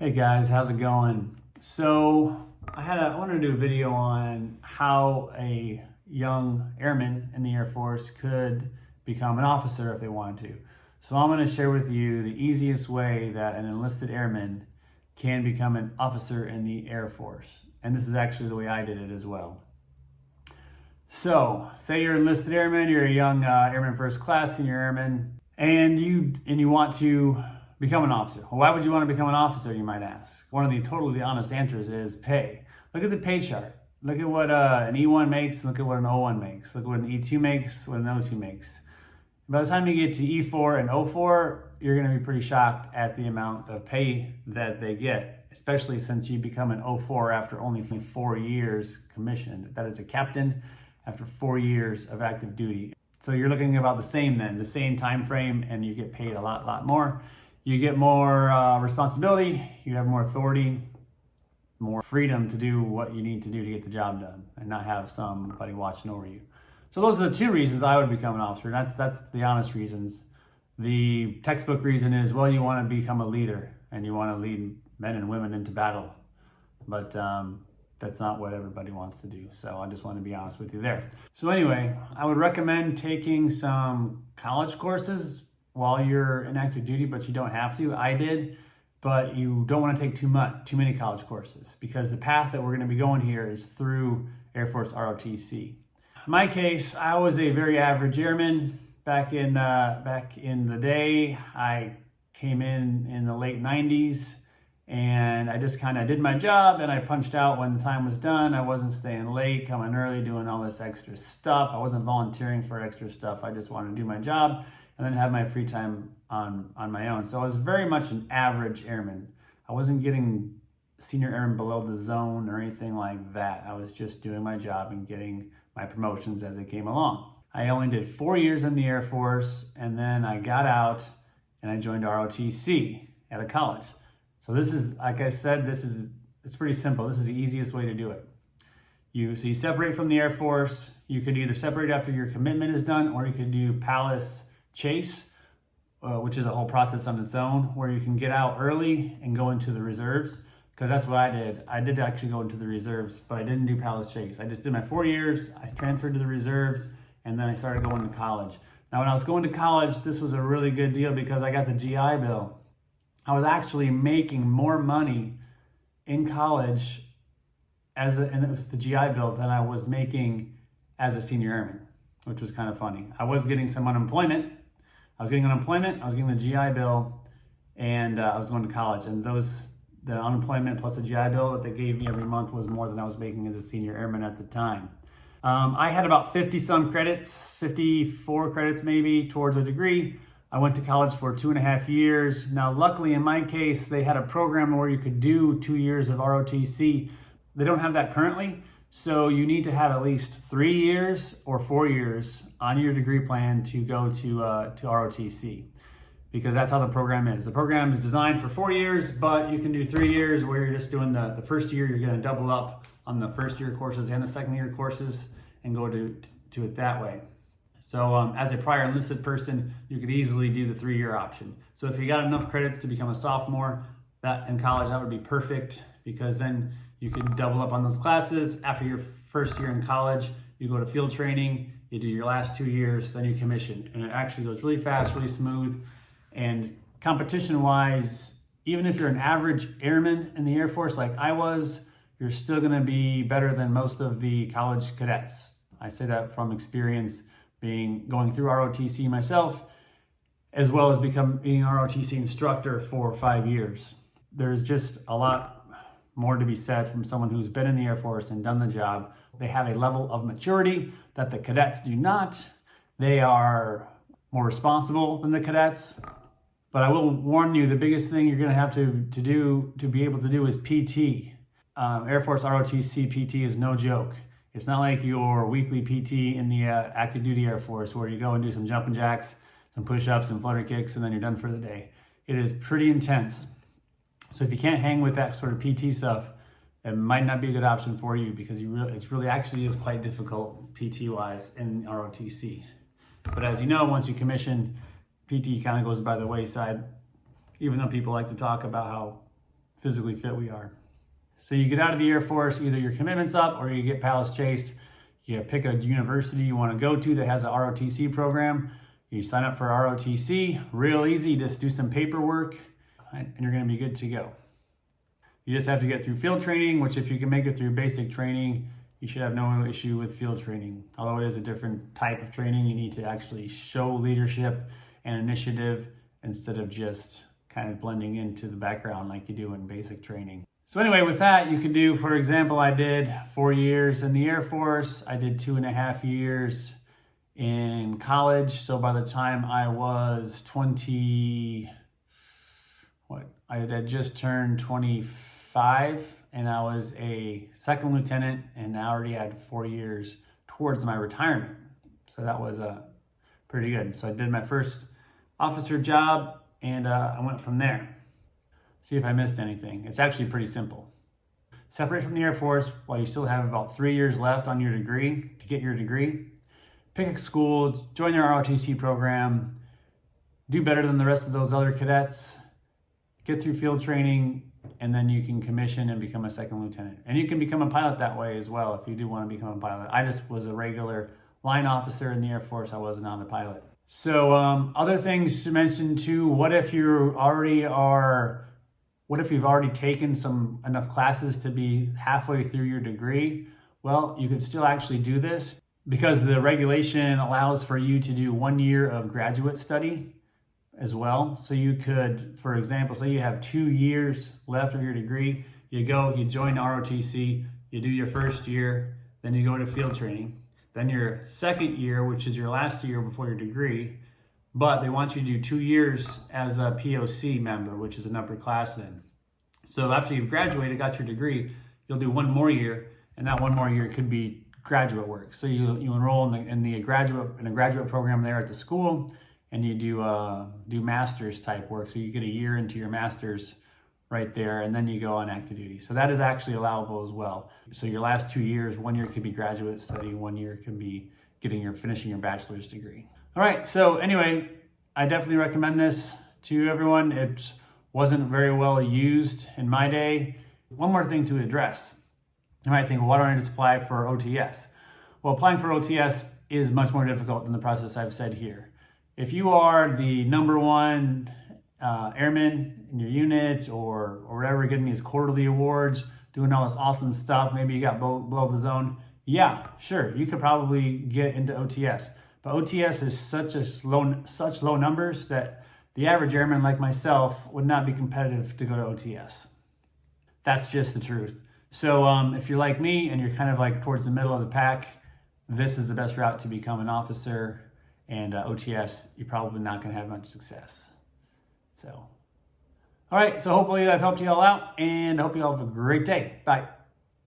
Hey guys, how's it going? So I wanted to do a video on how a young airman in the Air Force could become an officer if they wanted to. So I'm going to share with you the easiest way that an enlisted airman can become an officer in the Air Force. And this is actually the way I did it as well. So say you're an enlisted airman, you're a young airman first class, senior airman, and you want to become an officer. Well, why would you want to become an officer, you might ask? One of the totally honest answers is pay. Look at the pay chart. Look at what an E1 makes, look at what an O1 makes. Look at what an E2 makes, what an O2 makes. By the time you get to E4 and O4, you're going to be pretty shocked at the amount of pay that they get, especially since you become an O4 after only 4 years commissioned. That is a captain after 4 years of active duty. So you're looking about the same then, the same time frame, and you get paid a lot more. You get more responsibility, you have more authority, more freedom to do what you need to do to get the job done and not have somebody watching over you. So those are the two reasons I would become an officer. That's the honest reasons. The textbook reason is, well, you want to become a leader and you want to lead men and women into battle. But that's not what everybody wants to do. So I just want to be honest with you there. So anyway, I would recommend taking some college courses while you're in active duty, but you don't have to. I did, but you don't want to take too many college courses, because the path that we're going to be going here is through Air Force ROTC. In my case, I was a very average airman back in the day. I came in the late 90s, and I just kind of did my job and I punched out when the time was done. I wasn't staying late, coming early, doing all this extra stuff. I wasn't volunteering for extra stuff. I just wanted to do my job and then have my free time on my own. So I was very much an average airman. I wasn't getting senior airman below the zone or anything like that. I was just doing my job and getting my promotions as they came along. I only did 4 years in the Air Force, and then I got out and I joined ROTC at a college. So this is, like I said, it's pretty simple. This is the easiest way to do it. You separate from the Air Force. You could either separate after your commitment is done, or you could do Palace Chase, which is a whole process on its own, where you can get out early and go into the reserves, because that's what I did. I did actually go into the reserves, but I didn't do Palace Chase. I just did my 4 years, I transferred to the reserves, and then I started going to college. Now, when I was going to college, this was a really good deal because I got the GI Bill. I was actually making more money in college with the GI Bill than I was making as a senior airman, which was kind of funny. I was getting some unemployment. I was getting the GI Bill, and I was going to college. And the unemployment plus the GI Bill that they gave me every month was more than I was making as a senior airman at the time. I had about 50 some credits, 54 credits maybe towards a degree. I went to college for 2.5 years. Now, luckily in my case, they had a program where you could do 2 years of ROTC. They don't have that currently. So you need to have at least 3 years or 4 years on your degree plan to go to ROTC, because that's how the program is. The program is designed for 4 years, but you can do 3 years where you're just doing the first year. You're going to double up on the first year courses and the second year courses and go to it that way. So as a prior enlisted person, you could easily do the 3-year option. So if you got enough credits to become a sophomore in college, that would be perfect, because then you could double up on those classes. After your first year in college, you go to field training, you do your last 2 years, then you commission. And it actually goes really fast, really smooth. And competition-wise, even if you're an average airman in the Air Force like I was, you're still gonna be better than most of the college cadets. I say that from experience, going through ROTC myself, as well as being an ROTC instructor for 5 years. There's just a lot more to be said from someone who's been in the Air Force and done the job. They have a level of maturity that the cadets do not. They are more responsible than the cadets. But I will warn you, the biggest thing you're going to have to be able to do is PT. Air Force ROTC PT is no joke. It's not like your weekly PT in the active duty Air Force, where you go and do some jumping jacks, some push-ups, some flutter kicks, and then you're done for the day. It is pretty intense. So if you can't hang with that sort of PT stuff, it might not be a good option for you, because it's really actually is quite difficult PT-wise in ROTC. But as you know, once you commission, PT kind of goes by the wayside, even though people like to talk about how physically fit we are. So you get out of the Air Force, either your commitment's up or you get Palace chased. You pick a university you want to go to that has a ROTC program. You sign up for ROTC, real easy, just do some paperwork and you're going to be good to go. You just have to get through field training, which if you can make it through basic training, you should have no issue with field training. Although it is a different type of training, you need to actually show leadership and initiative instead of just kind of blending into the background like you do in basic training. So anyway, with that, you can do, for example, I did 4 years in the Air Force. I did 2.5 years in college. So by the time I was I had just turned 25 and I was a second lieutenant and I already had 4 years towards my retirement. So that was pretty good. So I did my first officer job and I went from there. See if I missed anything. It's actually pretty simple. Separate from the Air Force while you still have about 3 years left on your degree to get your degree. Pick a school, join their ROTC program, do better than the rest of those other cadets, get through field training, and then you can commission and become a second lieutenant. And you can become a pilot that way as well if you do want to become a pilot. I just was a regular line officer in the Air Force. I wasn't on the pilot. So other things to mention too, what if you've already taken enough classes to be halfway through your degree? Well, you could still actually do this because the regulation allows for you to do 1 year of graduate study as well. So you could, for example, say you have 2 years left of your degree, you join ROTC, you do your first year, then you go to field training, then your second year, which is your last year before your degree, but they want you to do 2 years as a POC member, which is an upperclassman. So after you've graduated, got your degree, you'll do 1 more year, and that 1 more year could be graduate work. So you enroll in a graduate program there at the school, and you do master's type work. So you get a year into your master's right there, and then you go on active duty. So that is actually allowable as well. So your last 2 years, 1 year could be graduate study, 1 year can be finishing your bachelor's degree. All right, so anyway, I definitely recommend this to everyone. It wasn't very well used in my day. One more thing to address. You might think, well, why don't I just apply for OTS? Well, applying for OTS is much more difficult than the process I've said here. If you are the #1 airman in your unit or whatever, getting these quarterly awards, doing all this awesome stuff, maybe you got below the zone, yeah, sure, you could probably get into OTS. But OTS is such low numbers that the average airman like myself would not be competitive to go to OTS. That's just the truth. So if you're like me and you're kind of like towards the middle of the pack, this is the best route to become an officer. And OTS, you're probably not going to have much success. So, all right. So hopefully I've helped you all out, and I hope you all have a great day. Bye.